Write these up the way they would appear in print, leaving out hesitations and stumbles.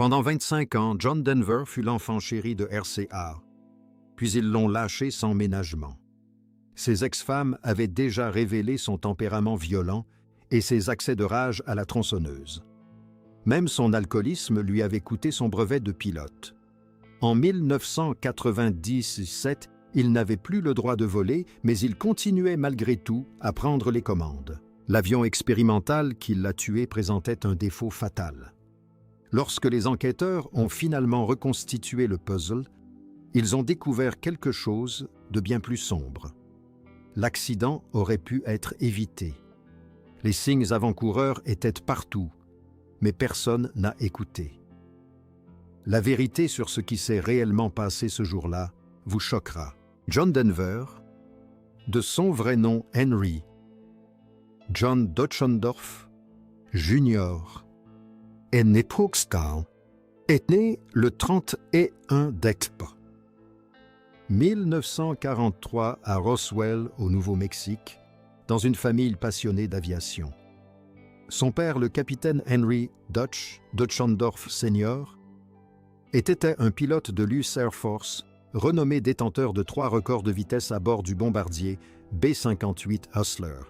Pendant 25 ans, John Denver fut l'enfant chéri de RCA, puis ils l'ont lâché sans ménagement. Ses ex-femmes avaient déjà révélé son tempérament violent et ses accès de rage à la tronçonneuse. Même son alcoolisme lui avait coûté son brevet de pilote. En 1997, il n'avait plus le droit de voler, mais il continuait malgré tout à prendre les commandes. L'avion expérimental qui l'a tué présentait un défaut fatal. Lorsque les enquêteurs ont finalement reconstitué le puzzle, ils ont découvert quelque chose de bien plus sombre. L'accident aurait pu être évité. Les signes avant-coureurs étaient partout, mais personne n'a écouté. La vérité sur ce qui s'est réellement passé ce jour-là vous choquera. John Denver, de son vrai nom Henry John Deutschendorf Jr., est né est né le 31 d'octobre 1943 à Roswell, au Nouveau-Mexique, dans une famille passionnée d'aviation. Son père, le capitaine Henry Deutschendorf Sr., était un pilote de l'US Air Force, renommé détenteur de 3 records de vitesse à bord du bombardier B-58 Hustler.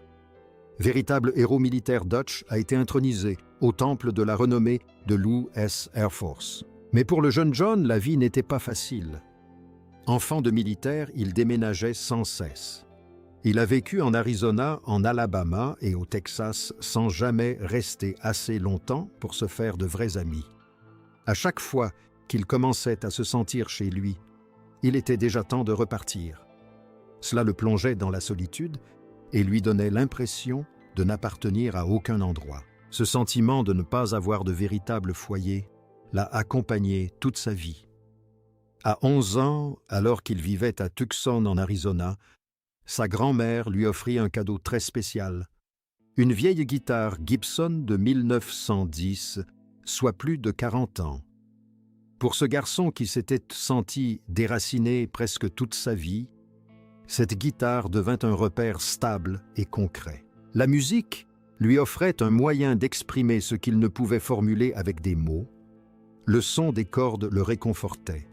Véritable héros militaire, Dutch a été intronisé au temple de la renommée de l'US Air Force. Mais pour le jeune John, la vie n'était pas facile. Enfant de militaire, il déménageait sans cesse. Il a vécu en Arizona, en Alabama et au Texas sans jamais rester assez longtemps pour se faire de vrais amis. À chaque fois qu'il commençait à se sentir chez lui, il était déjà temps de repartir. Cela le plongeait dans la solitude et lui donnait l'impression de n'appartenir à aucun endroit. Ce sentiment de ne pas avoir de véritable foyer l'a accompagné toute sa vie. À 11 ans, alors qu'il vivait à Tucson en Arizona, sa grand-mère lui offrit un cadeau très spécial, une vieille guitare Gibson de 1910, soit plus de 40 ans. Pour ce garçon qui s'était senti déraciné presque toute sa vie, cette guitare devint un repère stable et concret. La musique lui offrait un moyen d'exprimer ce qu'il ne pouvait formuler avec des mots. Le son des cordes le réconfortait.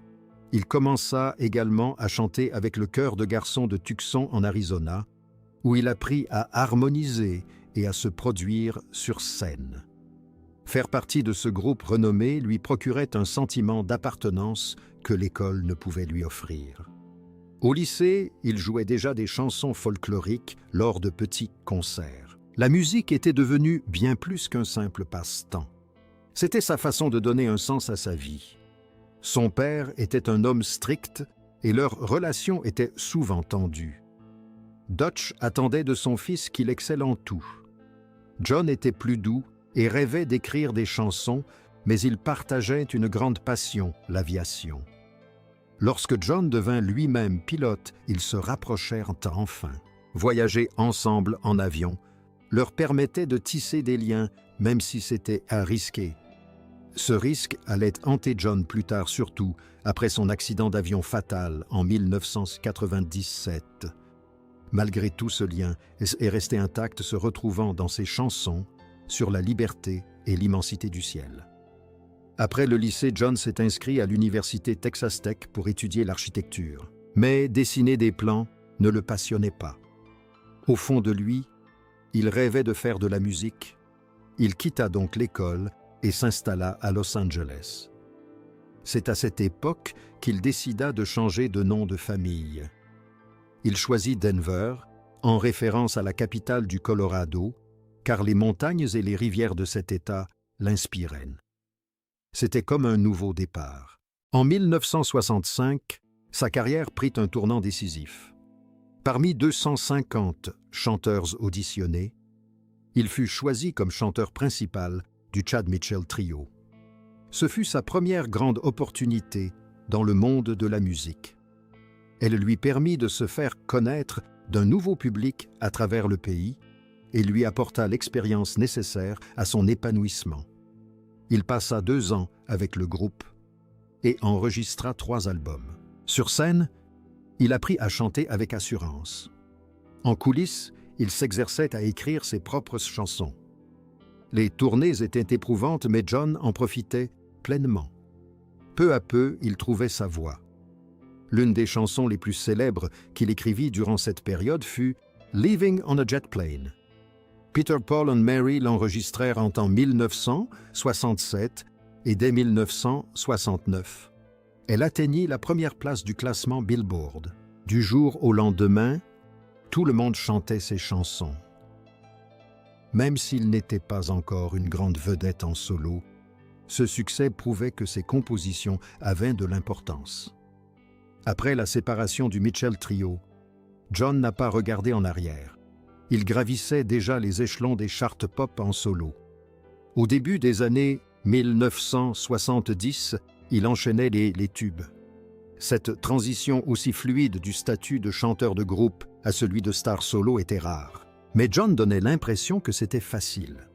Il commença également à chanter avec le chœur de garçons de Tucson en Arizona, où il apprit à harmoniser et à se produire sur scène. Faire partie de ce groupe renommé lui procurait un sentiment d'appartenance que l'école ne pouvait lui offrir. Au lycée, il jouait déjà des chansons folkloriques lors de petits concerts. La musique était devenue bien plus qu'un simple passe-temps. C'était sa façon de donner un sens à sa vie. Son père était un homme strict et leur relation était souvent tendue. Dutch attendait de son fils qu'il excelle en tout. John était plus doux et rêvait d'écrire des chansons, mais il partageait une grande passion, l'aviation. Lorsque John devint lui-même pilote, ils se rapprochèrent enfin. Voyager ensemble en avion leur permettait de tisser des liens, même si c'était à risquer. Ce risque allait hanter John plus tard, surtout après son accident d'avion fatal en 1997. Malgré tout, ce lien est resté intact, se retrouvant dans ses chansons sur la liberté et l'immensité du ciel. Après le lycée, John s'est inscrit à l'université Texas Tech pour étudier l'architecture. Mais dessiner des plans ne le passionnait pas. Au fond de lui, il rêvait de faire de la musique. Il quitta donc l'école et s'installa à Los Angeles. C'est à cette époque qu'il décida de changer de nom de famille. Il choisit Denver, en référence à la capitale du Colorado, car les montagnes et les rivières de cet État l'inspiraient. C'était comme un nouveau départ. En 1965, sa carrière prit un tournant décisif. Parmi 250 chanteurs auditionnés, il fut choisi comme chanteur principal du Chad Mitchell Trio. Ce fut sa première grande opportunité dans le monde de la musique. Elle lui permit de se faire connaître d'un nouveau public à travers le pays et lui apporta l'expérience nécessaire à son épanouissement. Il passa 2 ans avec le groupe et enregistra 3 albums. Sur scène, il apprit à chanter avec assurance. En coulisses, il s'exerçait à écrire ses propres chansons. Les tournées étaient éprouvantes, mais John en profitait pleinement. Peu à peu, il trouvait sa voix. L'une des chansons les plus célèbres qu'il écrivit durant cette période fut « Leaving on a Jet Plane ». Peter, Paul and Mary l'enregistrèrent en 1967 et dès 1969. Elle atteignit la première place du classement Billboard. Du jour au lendemain, tout le monde chantait ses chansons. Même s'il n'était pas encore une grande vedette en solo, ce succès prouvait que ses compositions avaient de l'importance. Après la séparation du Mitchell Trio, John n'a pas regardé en arrière. Il gravissait déjà les échelons des charts pop en solo. Au début des années 1970, il enchaînait les tubes. Cette transition aussi fluide du statut de chanteur de groupe à celui de star solo était rare. Mais John donnait l'impression que c'était facile.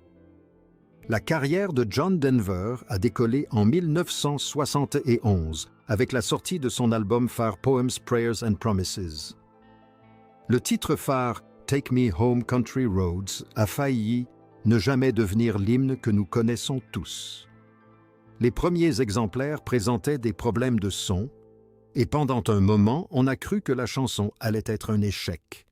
La carrière de John Denver a décollé en 1971 avec la sortie de son album phare Poems, Prayers and Promises. Le titre phare Take Me Home Country Roads a failli ne jamais devenir l'hymne que nous connaissons tous. Les premiers exemplaires présentaient des problèmes de son et pendant un moment, on a cru que la chanson allait être un échec.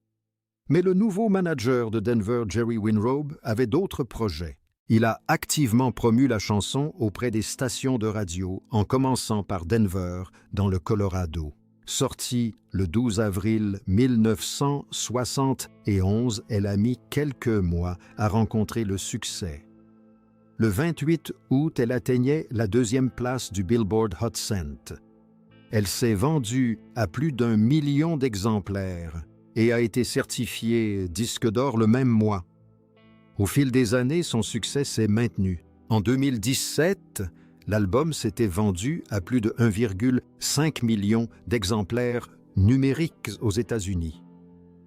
Mais le nouveau manager de Denver, Jerry Winrobe, avait d'autres projets. Il a activement promu la chanson auprès des stations de radio, en commençant par Denver, dans le Colorado. Sortie le 12 avril 1971, elle a mis quelques mois à rencontrer le succès. Le 28 août, elle atteignait la 2e place du Billboard Hot 100. Elle s'est vendue à plus d'1 million d'exemplaires et a été certifiée disque d'or le même mois. Au fil des années, son succès s'est maintenu. En 2017, l'album s'était vendu à plus de 1,5 million d'exemplaires numériques aux États-Unis.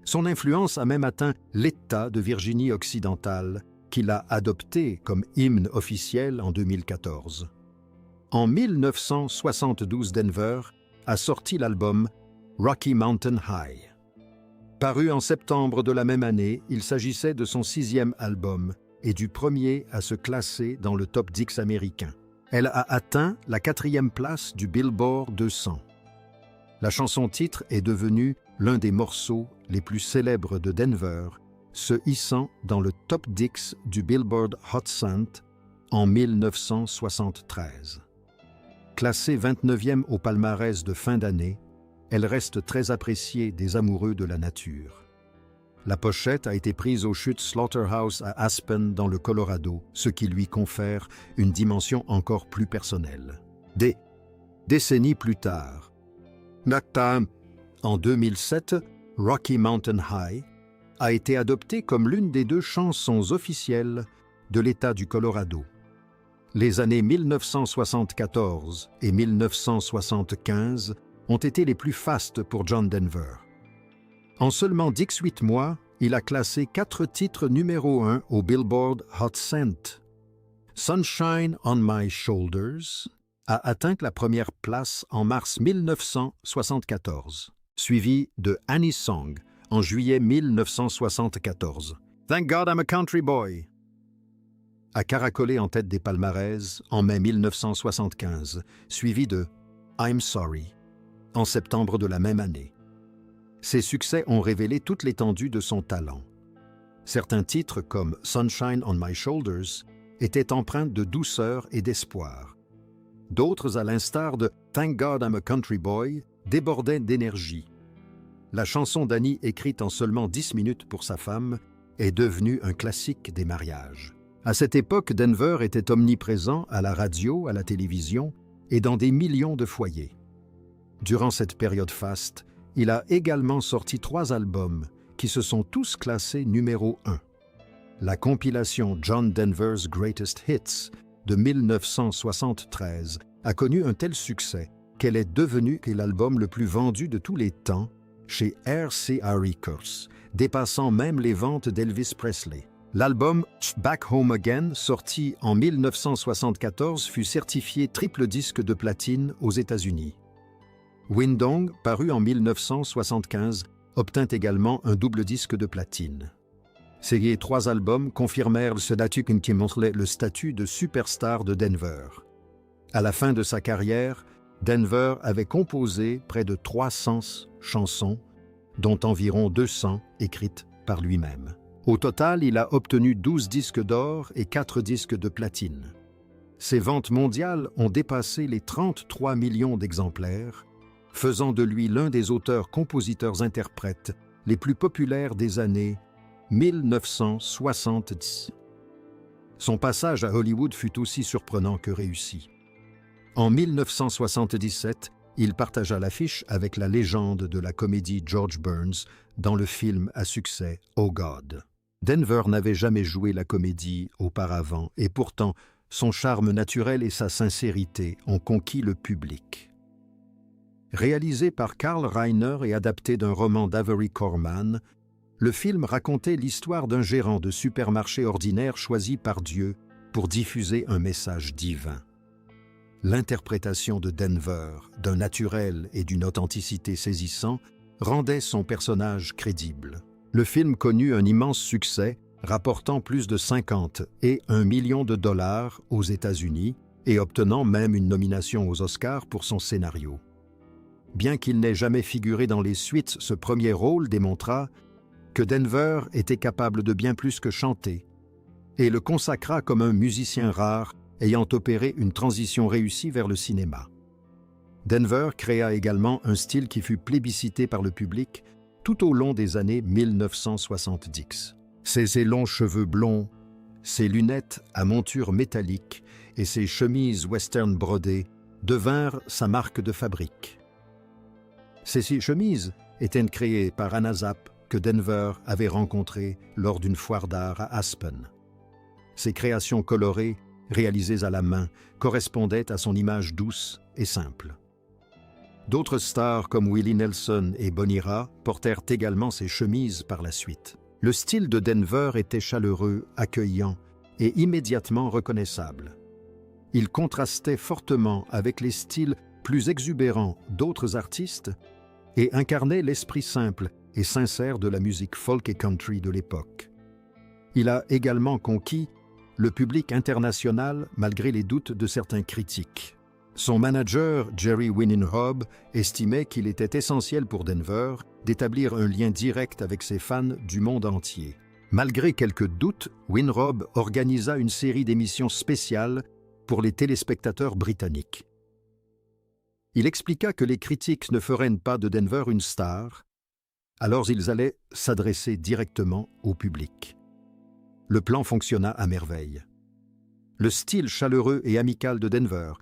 Son influence a même atteint l'État de Virginie occidentale, qu'il a adopté comme hymne officiel en 2014. En 1972, Denver a sorti l'album Rocky Mountain High. Paru en septembre de la même année, il s'agissait de son 6e album et du premier à se classer dans le top 10 américain. Elle a atteint la 4e place du Billboard 200. La chanson-titre est devenue l'un des morceaux les plus célèbres de Denver, se hissant dans le top 10 du Billboard Hot 100 en 1973. Classée 29e au palmarès de fin d'année, elle reste très appréciée des amoureux de la nature. La pochette a été prise aux chutes Slaughterhouse à Aspen dans le Colorado, ce qui lui confère une dimension encore plus personnelle. Des décennies plus tard, en 2007, Rocky Mountain High a été adoptée comme l'une des 2 chansons officielles de l'État du Colorado. Les années 1974 et 1975 ont été les plus fastes pour John Denver. En seulement 18 mois, il a classé 4 titres numéro 1 au Billboard Hot 100. Sunshine on My Shoulders a atteint la 1re place en mars 1974, suivi de Annie's Song en juillet 1974. Thank God I'm a Country Boy a caracolé en tête des palmarès en mai 1975, suivi de I'm Sorry en septembre de la même année. Ces succès ont révélé toute l'étendue de son talent. Certains titres, comme Sunshine on My Shoulders, étaient empreints de douceur et d'espoir. D'autres, à l'instar de Thank God I'm a Country Boy, débordaient d'énergie. La chanson d'Annie, écrite en seulement 10 minutes pour sa femme, est devenue un classique des mariages. À cette époque, Denver était omniprésent à la radio, à la télévision et dans des millions de foyers. Durant cette période faste, il a également sorti 3 albums qui se sont tous classés numéro 1. La compilation John Denver's Greatest Hits de 1973 a connu un tel succès qu'elle est devenue l'album le plus vendu de tous les temps chez RCA Records, dépassant même les ventes d'Elvis Presley. L'album Back Home Again, sorti en 1974, fut certifié triple disque de platine aux États-Unis. Windong, paru en 1975, obtint également un double disque de platine. Ces 3 albums confirmèrent le statut de superstar de Denver. À la fin de sa carrière, Denver avait composé près de 300 chansons, dont environ 200 écrites par lui-même. Au total, il a obtenu 12 disques d'or et 4 disques de platine. Ses ventes mondiales ont dépassé les 33 millions d'exemplaires, faisant de lui l'un des auteurs-compositeurs-interprètes les plus populaires des années 1970. Son passage à Hollywood fut aussi surprenant que réussi. En 1977, il partagea l'affiche avec la légende de la comédie George Burns dans le film à succès Oh God. Denver n'avait jamais joué la comédie auparavant et pourtant, son charme naturel et sa sincérité ont conquis le public. Réalisé par Carl Reiner et adapté d'un roman d'Avery Corman, le film racontait l'histoire d'un gérant de supermarché ordinaire choisi par Dieu pour diffuser un message divin. L'interprétation de Denver, d'un naturel et d'une authenticité saisissant, rendait son personnage crédible. Le film connut un immense succès, rapportant plus de 50 et 1 million de dollars aux États-Unis et obtenant même une nomination aux Oscars pour son scénario. Bien qu'il n'ait jamais figuré dans les suites, ce premier rôle démontra que Denver était capable de bien plus que chanter et le consacra comme un musicien rare ayant opéré une transition réussie vers le cinéma. Denver créa également un style qui fut plébiscité par le public tout au long des années 1970. Ses longs cheveux blonds, ses lunettes à monture métallique et ses chemises western brodées devinrent sa marque de fabrique. Ces chemises étaient créées par Anna Zapp que Denver avait rencontrée lors d'une foire d'art à Aspen. Ces créations colorées, réalisées à la main, correspondaient à son image douce et simple. D'autres stars comme Willie Nelson et Bonnie Raitt portèrent également ces chemises par la suite. Le style de Denver était chaleureux, accueillant et immédiatement reconnaissable. Il contrastait fortement avec les styles plus exubérants d'autres artistes et incarnait l'esprit simple et sincère de la musique folk et country de l'époque. Il a également conquis le public international malgré les doutes de certains critiques. Son manager, Jerry Winninrob, estimait qu'il était essentiel pour Denver d'établir un lien direct avec ses fans du monde entier. Malgré quelques doutes, Winrob organisa une série d'émissions spéciales pour les téléspectateurs britanniques. Il expliqua que les critiques ne feraient pas de Denver une star, alors ils allaient s'adresser directement au public. Le plan fonctionna à merveille. Le style chaleureux et amical de Denver,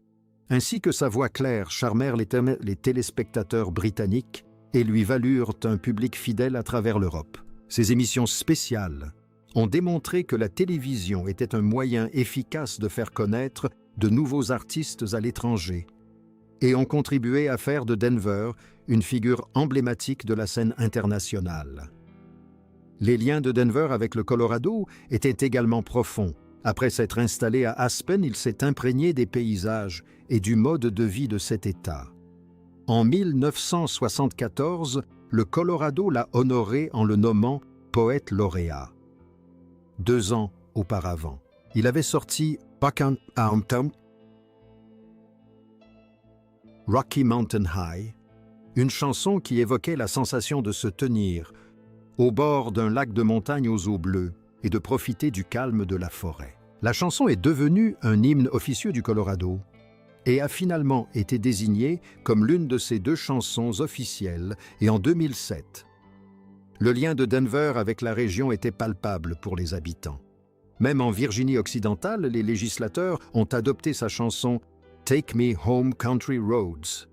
ainsi que sa voix claire, charmèrent les téléspectateurs britanniques et lui valurent un public fidèle à travers l'Europe. Ces émissions spéciales ont démontré que la télévision était un moyen efficace de faire connaître de nouveaux artistes à l'étranger et ont contribué à faire de Denver une figure emblématique de la scène internationale. Les liens de Denver avec le Colorado étaient également profonds. Après s'être installé à Aspen, il s'est imprégné des paysages et du mode de vie de cet État. En 1974, le Colorado l'a honoré en le nommant poète lauréat. 2 ans auparavant, il avait sorti Rocky Mountain High, une chanson qui évoquait la sensation de se tenir au bord d'un lac de montagne aux eaux bleues et de profiter du calme de la forêt. La chanson est devenue un hymne officieux du Colorado et a finalement été désignée comme l'une de ses 2 chansons officielles et en 2007. Le lien de Denver avec la région était palpable pour les habitants. Même en Virginie occidentale, les législateurs ont adopté sa chanson « Take Me Home Country Roads »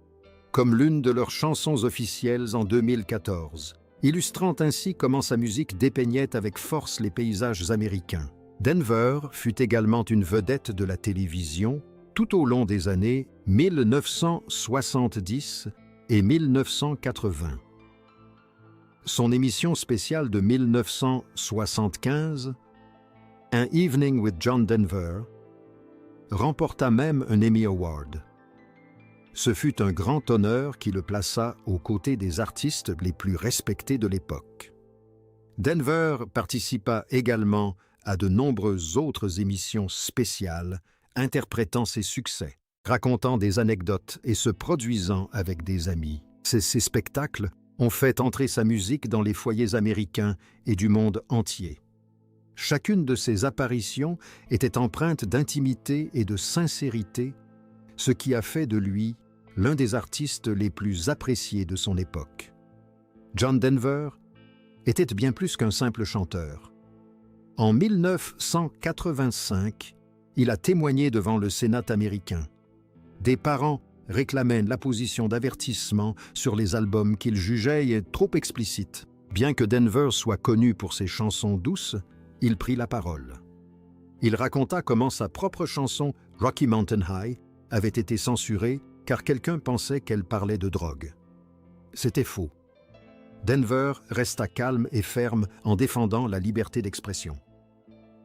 comme l'une de leurs chansons officielles en 2014, illustrant ainsi comment sa musique dépeignait avec force les paysages américains. Denver fut également une vedette de la télévision tout au long des années 1970 et 1980. Son émission spéciale de 1975, An Evening with John Denver, remporta même un Emmy Award. Ce fut un grand honneur qui le plaça aux côtés des artistes les plus respectés de l'époque. Denver participa également à de nombreuses autres émissions spéciales interprétant ses succès. racontant des anecdotes et se produisant avec des amis. Ces spectacles ont fait entrer sa musique dans les foyers américains et du monde entier. Chacune de ces apparitions était empreinte d'intimité et de sincérité, ce qui a fait de lui l'un des artistes les plus appréciés de son époque. John Denver était bien plus qu'un simple chanteur. En 1985, il a témoigné devant le Sénat américain. Des parents réclamaient l'apposition d'avertissements sur les albums qu'ils jugeaient trop explicites. Bien que Denver soit connu pour ses chansons douces, il prit la parole. Il raconta comment sa propre chanson « Rocky Mountain High » avait été censurée car quelqu'un pensait qu'elle parlait de drogue. C'était faux. Denver resta calme et ferme en défendant la liberté d'expression.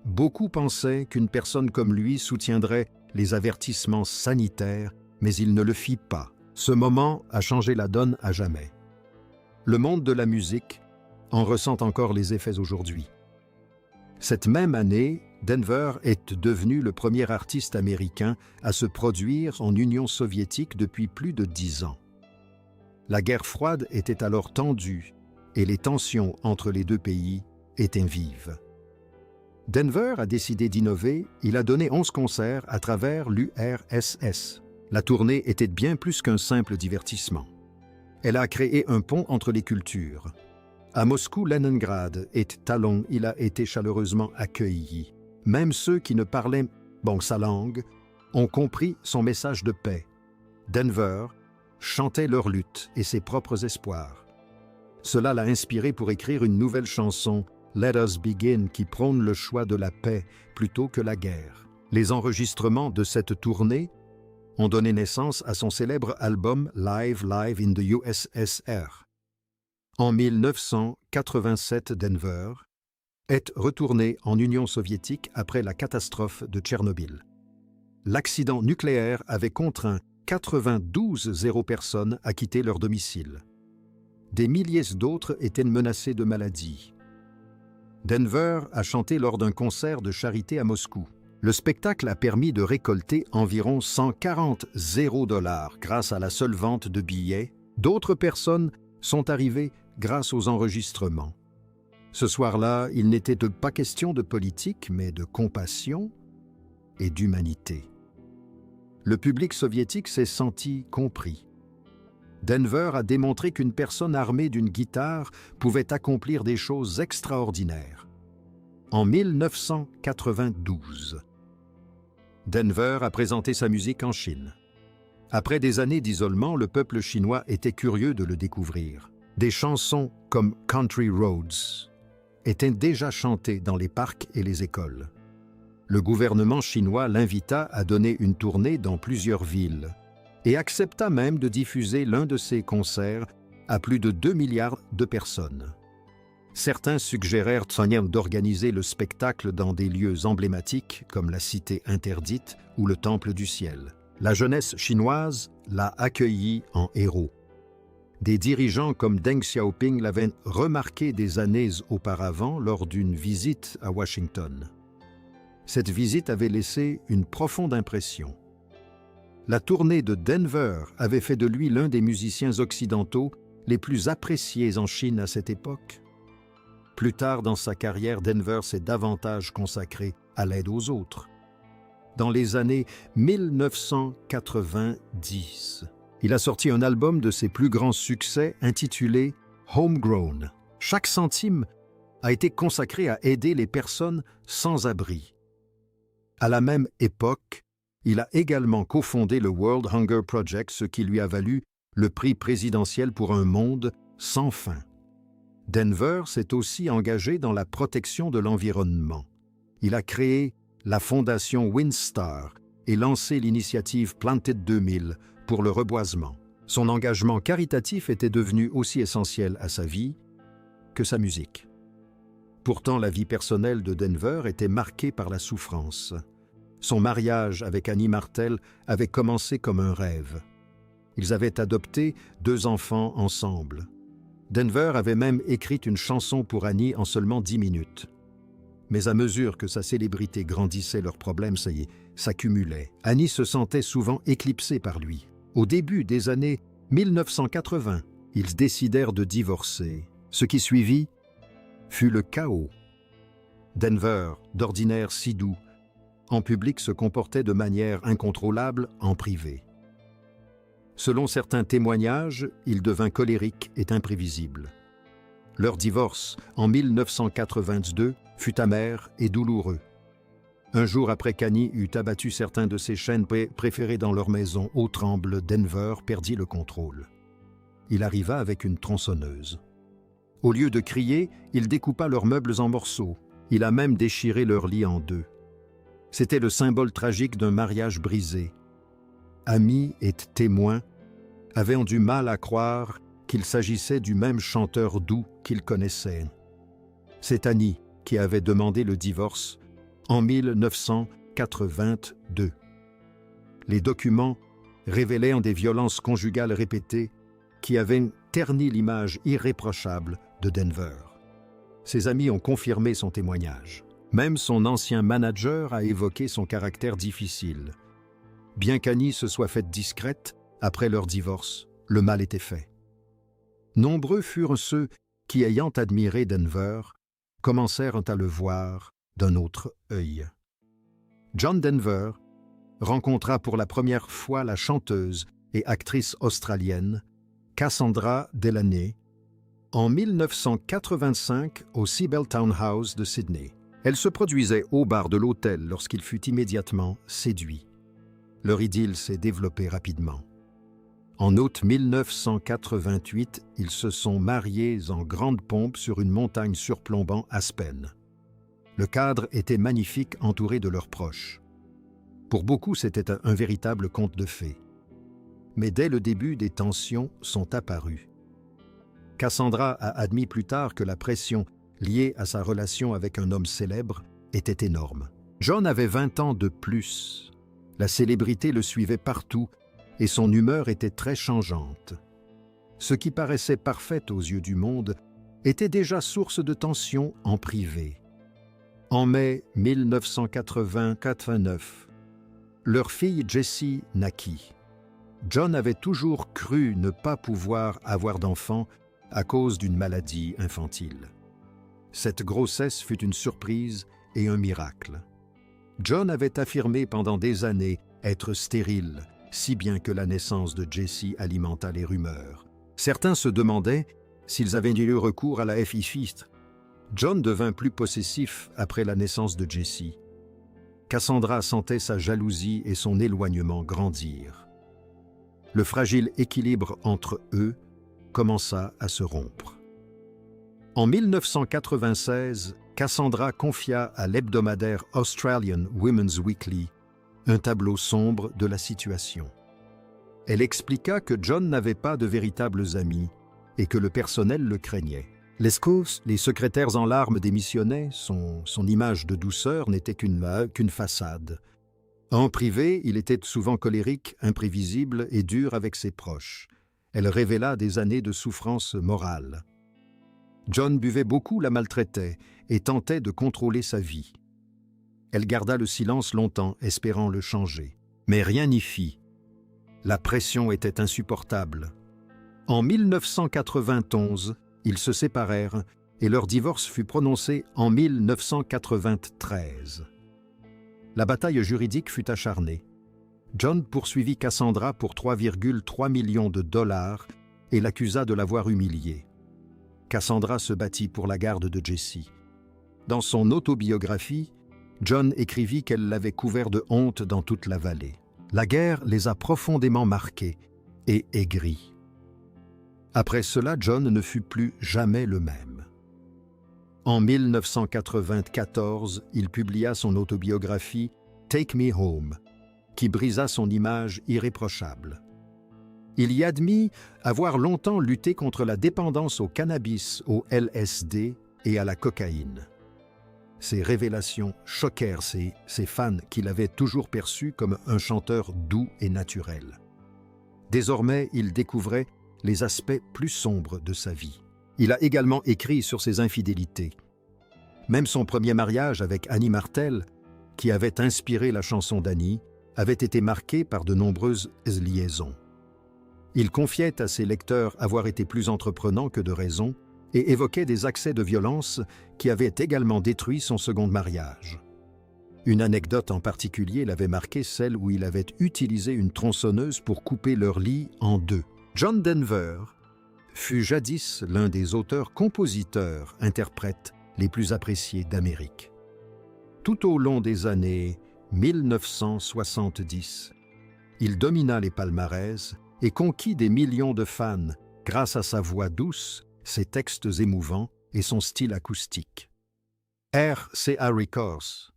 Beaucoup pensaient qu'une personne comme lui soutiendrait les avertissements sanitaires, mais il ne le fit pas. Ce moment a changé la donne à jamais. Le monde de la musique en ressent encore les effets aujourd'hui. Cette même année, Denver est devenu le premier artiste américain à se produire en Union soviétique depuis plus de 10 ans. La guerre froide était alors tendue et les tensions entre les deux pays étaient vives. Denver a décidé d'innover, il a donné 11 concerts à travers l'URSS. La tournée était bien plus qu'un simple divertissement. Elle a créé un pont entre les cultures. À Moscou, Leningrad et Talon, il a été chaleureusement accueilli. Même ceux qui ne parlaient sa langue ont compris son message de paix. Denver chantait leur lutte et ses propres espoirs. Cela l'a inspiré pour écrire une nouvelle chanson, Let Us Begin, qui prône le choix de la paix plutôt que la guerre. Les enregistrements de cette tournée ont donné naissance à son célèbre album Live in the USSR. En 1987, Denver est retourné en Union soviétique après la catastrophe de Tchernobyl. L'accident nucléaire avait contraint 92 personnes à quitter leur domicile. Des milliers d'autres étaient menacés de maladie. Denver a chanté lors d'un concert de charité à Moscou. Le spectacle a permis de récolter environ 140 $, grâce à la seule vente de billets. D'autres personnes sont arrivées grâce aux enregistrements. Ce soir-là, il n'était pas question de politique, mais de compassion et d'humanité. Le public soviétique s'est senti compris. Denver a démontré qu'une personne armée d'une guitare pouvait accomplir des choses extraordinaires. En 1992, Denver a présenté sa musique en Chine. Après des années d'isolement, le peuple chinois était curieux de le découvrir. Des chansons comme Country Roads étaient déjà chantées dans les parcs et les écoles. Le gouvernement chinois l'invita à donner une tournée dans plusieurs villes et accepta même de diffuser l'un de ses concerts à plus de 2 milliards de personnes. Certains suggérèrent d'organiser le spectacle dans des lieux emblématiques comme la Cité interdite ou le Temple du ciel. La jeunesse chinoise l'a accueilli en héros. Des dirigeants comme Deng Xiaoping l'avaient remarqué des années auparavant lors d'une visite à Washington. Cette visite avait laissé une profonde impression. La tournée de Denver avait fait de lui l'un des musiciens occidentaux les plus appréciés en Chine à cette époque. Plus tard dans sa carrière, Denver s'est davantage consacré à l'aide aux autres. Dans les années 1990, il a sorti un album de ses plus grands succès intitulé « Homegrown ». Chaque centime a été consacré à aider les personnes sans abri. À la même époque, il a également cofondé le World Hunger Project, ce qui lui a valu le prix présidentiel pour un monde sans faim. Denver s'est aussi engagé dans la protection de l'environnement. Il a créé la fondation Windstar et lancé l'initiative Planted 2000 pour le reboisement. Son engagement caritatif était devenu aussi essentiel à sa vie que sa musique. Pourtant, la vie personnelle de Denver était marquée par la souffrance. Son mariage avec Annie Martel avait commencé comme un rêve. Ils avaient adopté 2 enfants ensemble. Denver avait même écrit une chanson pour Annie en seulement 10 minutes. Mais à mesure que sa célébrité grandissait, leurs problèmes, s'accumulaient. Annie se sentait souvent éclipsée par lui. Au début des années 1980, ils décidèrent de divorcer. Ce qui suivit fut le chaos. Denver, d'ordinaire si doux, en public se comportait de manière incontrôlable en privé. Selon certains témoignages, il devint colérique et imprévisible. Leur divorce, en 1982, fut amer et douloureux. Un jour après qu'Annie eut abattu certains de ses chênes préférés dans leur maison au Tremble, Denver perdit le contrôle. Il arriva avec une tronçonneuse. Au lieu de crier, il découpa leurs meubles en morceaux. Il a même déchiré leur lit en deux. C'était le symbole tragique d'un mariage brisé. Amis et témoins avaient du mal à croire qu'il s'agissait du même chanteur doux qu'ils connaissaient. C'est Annie qui avait demandé le divorce en 1982. Les documents révélaient des violences conjugales répétées qui avaient terni l'image irréprochable de Denver. Ses amis ont confirmé son témoignage. Même son ancien manager a évoqué son caractère difficile. Bien qu'Annie se soit faite discrète, après leur divorce, le mal était fait. Nombreux furent ceux qui, ayant admiré Denver, commencèrent à le voir d'un autre œil. John Denver rencontra pour la première fois la chanteuse et actrice australienne Cassandra Delaney en 1985 au Campbelltown House de Sydney. Elle se produisait au bar de l'hôtel lorsqu'il fut immédiatement séduit. Leur idylle s'est développée rapidement. En août 1988, ils se sont mariés en grande pompe sur une montagne surplombant Aspen. Le cadre était magnifique, entouré de leurs proches. Pour beaucoup, c'était un véritable conte de fées. Mais dès le début, des tensions sont apparues. Cassandra a admis plus tard que la pression liée à sa relation avec un homme célèbre était énorme. John avait 20 ans de plus. La célébrité le suivait partout et son humeur était très changeante. Ce qui paraissait parfait aux yeux du monde était déjà source de tensions en privé. En mai 1989, leur fille Jessie naquit. John avait toujours cru ne pas pouvoir avoir d'enfant à cause d'une maladie infantile. Cette grossesse fut une surprise et un miracle. John avait affirmé pendant des années être stérile, si bien que la naissance de Jessie alimenta les rumeurs. Certains se demandaient s'ils avaient eu recours à la FIV. John devint plus possessif après la naissance de Jessie. Cassandra sentait sa jalousie et son éloignement grandir. Le fragile équilibre entre eux commença à se rompre. En 1996, Cassandra confia à l'hebdomadaire Australian Women's Weekly un tableau sombre de la situation. Elle expliqua que John n'avait pas de véritables amis et que le personnel le craignait. Les secrétaires en larmes démissionnaient, son image de douceur n'était qu'une façade. En privé, il était souvent colérique, imprévisible et dur avec ses proches. Elle révéla des années de souffrance morale. John buvait beaucoup, la maltraitait et tentait de contrôler sa vie. Elle garda le silence longtemps, espérant le changer. Mais rien n'y fit. La pression était insupportable. En 1991, ils se séparèrent et leur divorce fut prononcé en 1993. La bataille juridique fut acharnée. John poursuivit Cassandra pour 3,3 millions de dollars et l'accusa de l'avoir humiliée. Cassandra se battit pour la garde de Jessie. Dans son autobiographie, John écrivit qu'elle l'avait couvert de honte dans toute la vallée. La guerre les a profondément marqués et aigris. Après cela, John ne fut plus jamais le même. En 1994, il publia son autobiographie « Take Me Home », qui brisa son image irréprochable. Il y admit avoir longtemps lutté contre la dépendance au cannabis, au LSD et à la cocaïne. Ces révélations choquèrent ses fans qui l'avaient toujours perçu comme un chanteur doux et naturel. Désormais, il découvrait les aspects plus sombres de sa vie. Il a également écrit sur ses infidélités. Même son premier mariage avec Annie Martel, qui avait inspiré la chanson d'Annie, avait été marqué par de nombreuses liaisons. Il confiait à ses lecteurs avoir été plus entreprenant que de raison et évoquait des accès de violence qui avaient également détruit son second mariage. Une anecdote en particulier l'avait marqué, celle où il avait utilisé une tronçonneuse pour couper leur lit en deux. John Denver fut jadis l'un des auteurs-compositeurs-interprètes les plus appréciés d'Amérique. Tout au long des années 1970, il domina les palmarès et conquit des millions de fans grâce à sa voix douce, ses textes émouvants et son style acoustique. RCA Records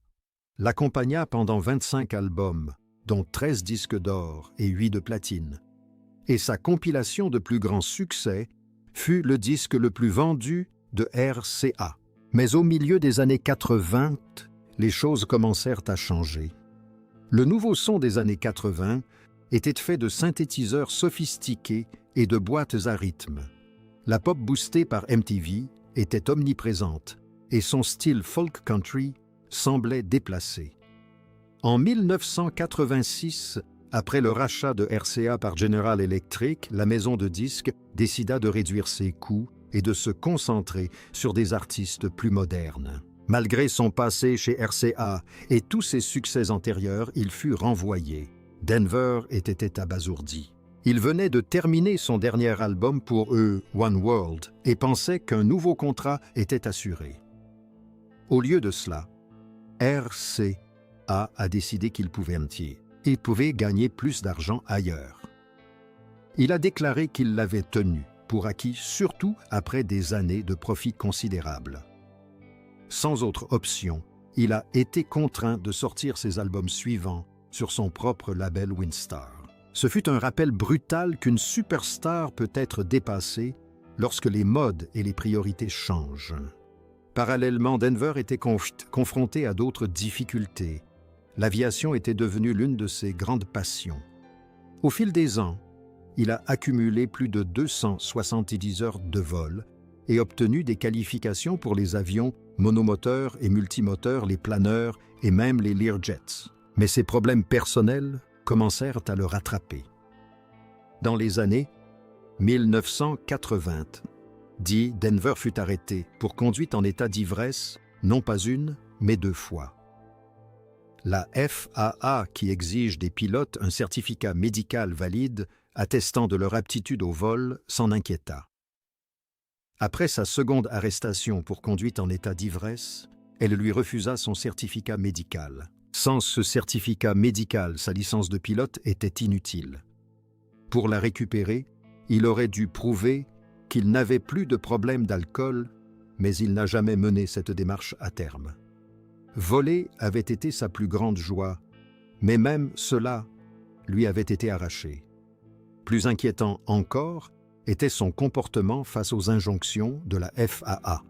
l'accompagna pendant 25 albums, dont 13 disques d'or et 8 de platine. Et sa compilation de plus grands succès fut le disque le plus vendu de RCA. Mais au milieu des années 80, les choses commencèrent à changer. Le nouveau son des années 80 était fait de synthétiseurs sophistiqués et de boîtes à rythme. La pop boostée par MTV était omniprésente et son style folk country semblait déplacé. En 1986, après le rachat de RCA par General Electric, la maison de disques décida de réduire ses coûts et de se concentrer sur des artistes plus modernes. Malgré son passé chez RCA et tous ses succès antérieurs, il fut renvoyé. Denver était abasourdi. Il venait de terminer son dernier album pour eux, One World, et pensait qu'un nouveau contrat était assuré. Au lieu de cela, RCA a décidé qu'il pouvait gagner plus d'argent ailleurs. Il a déclaré qu'il l'avait tenu pour acquis, surtout après des années de profits considérables. Sans autre option, il a été contraint de sortir ses albums suivants sur son propre label Windstar. Ce fut un rappel brutal qu'une superstar peut être dépassée lorsque les modes et les priorités changent. Parallèlement, Denver était confronté à d'autres difficultés. L'aviation était devenue l'une de ses grandes passions. Au fil des ans, il a accumulé plus de 270 heures de vol et obtenu des qualifications pour les avions monomoteurs et multimoteurs, les planeurs et même les Learjets. Mais ses problèmes personnels commencèrent à le rattraper. Dans les années 1980, Denver fut arrêté pour conduite en état d'ivresse, non pas une, mais 2 fois. La FAA, qui exige des pilotes un certificat médical valide attestant de leur aptitude au vol, s'en inquiéta. Après sa seconde arrestation pour conduite en état d'ivresse, elle lui refusa son certificat médical. Sans ce certificat médical, sa licence de pilote était inutile. Pour la récupérer, il aurait dû prouver qu'il n'avait plus de problème d'alcool, mais il n'a jamais mené cette démarche à terme. Voler avait été sa plus grande joie, mais même cela lui avait été arraché. Plus inquiétant encore était son comportement face aux injonctions de la FAA.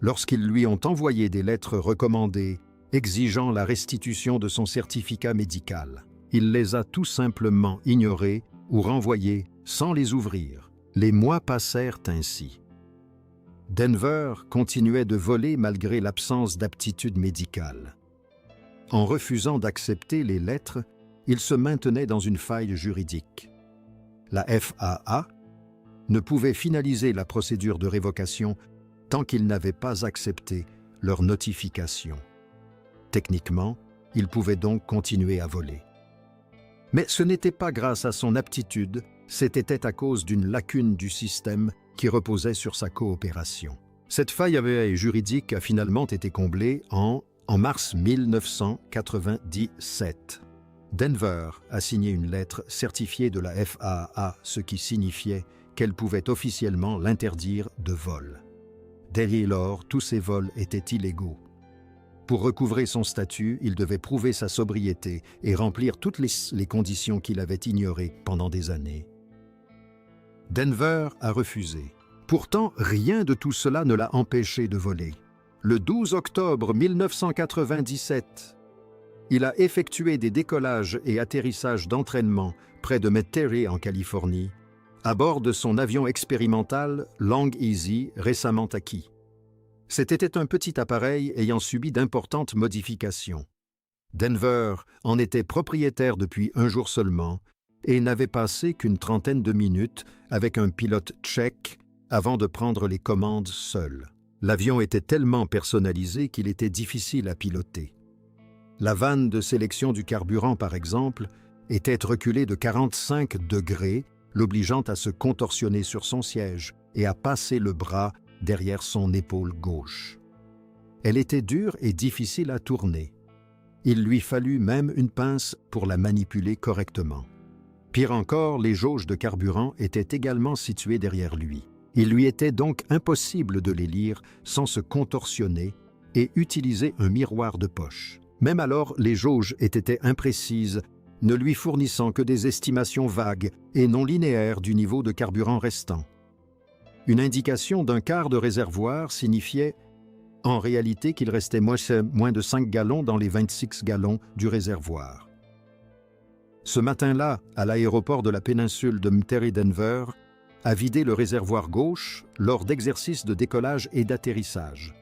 Lorsqu'ils lui ont envoyé des lettres recommandées exigeant la restitution de son certificat médical, il les a tout simplement ignorées ou renvoyées sans les ouvrir. Les mois passèrent ainsi. Denver continuait de voler malgré l'absence d'aptitude médicale. En refusant d'accepter les lettres, il se maintenait dans une faille juridique. La FAA ne pouvait finaliser la procédure de révocation tant qu'il n'avait pas accepté leur notification. Techniquement, il pouvait donc continuer à voler. Mais ce n'était pas grâce à son aptitude, c'était à cause d'une lacune du système qui reposait sur sa coopération. Cette faille juridique a finalement été comblée en mars 1997. Denver a signé une lettre certifiée de la FAA, ce qui signifiait qu'elle pouvait officiellement l'interdire de vol. Dès lors, tous ses vols étaient illégaux. Pour recouvrer son statut, il devait prouver sa sobriété et remplir toutes les conditions qu'il avait ignorées pendant des années. Denver a refusé. Pourtant, rien de tout cela ne l'a empêché de voler. Le 12 octobre 1997, il a effectué des décollages et atterrissages d'entraînement près de Metairie en Californie, à bord de son avion expérimental Long Easy récemment acquis. C'était un petit appareil ayant subi d'importantes modifications. Denver en était propriétaire depuis un jour seulement et n'avait passé qu'une trentaine de minutes avec un pilote tchèque avant de prendre les commandes seul. L'avion était tellement personnalisé qu'il était difficile à piloter. La vanne de sélection du carburant, par exemple, était reculée de 45 degrés, l'obligeant à se contorsionner sur son siège et à passer le bras derrière son épaule gauche. Elle était dure et difficile à tourner. Il lui fallut même une pince pour la manipuler correctement. Pire encore, les jauges de carburant étaient également situées derrière lui. Il lui était donc impossible de les lire sans se contorsionner et utiliser un miroir de poche. Même alors, les jauges étaient imprécises, ne lui fournissant que des estimations vagues et non linéaires du niveau de carburant restant. Une indication d'un quart de réservoir signifiait en réalité qu'il restait moins de 5 gallons dans les 26 gallons du réservoir. Ce matin-là, à l'aéroport de la péninsule de Mteri-Denver, a vidé le réservoir gauche lors d'exercices de décollage et d'atterrissage.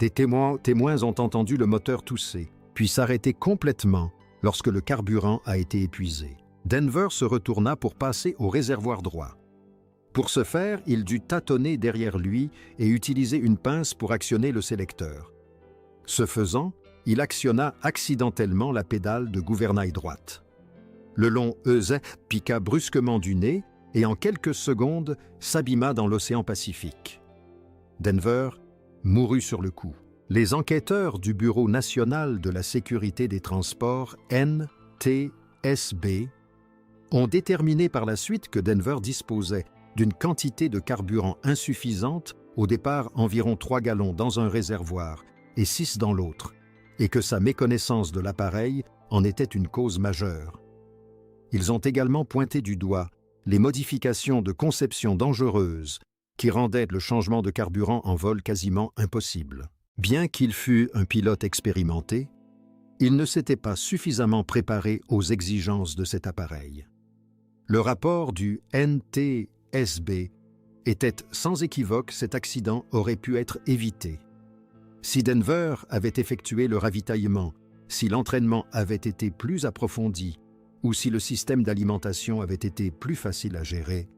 Des témoins ont entendu le moteur tousser, puis s'arrêter complètement lorsque le carburant a été épuisé. Denver se retourna pour passer au réservoir droit. Pour ce faire, il dut tâtonner derrière lui et utiliser une pince pour actionner le sélecteur. Ce faisant, il actionna accidentellement la pédale de gouvernail droite. Le long EZ piqua brusquement du nez et en quelques secondes s'abîma dans l'océan Pacifique. Denver mourut sur le coup. Les enquêteurs du Bureau national de la sécurité des transports, NTSB, ont déterminé par la suite que Denver disposait d'une quantité de carburant insuffisante, au départ environ 3 gallons dans un réservoir et 6 dans l'autre, et que sa méconnaissance de l'appareil en était une cause majeure. Ils ont également pointé du doigt les modifications de conception dangereuses qui rendaient le changement de carburant en vol quasiment impossible. Bien qu'il fût un pilote expérimenté, il ne s'était pas suffisamment préparé aux exigences de cet appareil. Le rapport du NTSB était sans équivoque, cet accident aurait pu être évité. Si Denver avait effectué le ravitaillement, si l'entraînement avait été plus approfondi ou si le système d'alimentation avait été plus facile à gérer,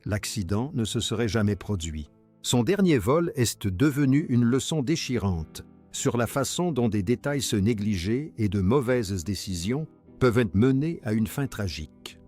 l'accident ne se serait jamais produit. Son dernier vol est devenu une leçon déchirante sur la façon dont des détails se négligés et de mauvaises décisions peuvent mener à une fin tragique.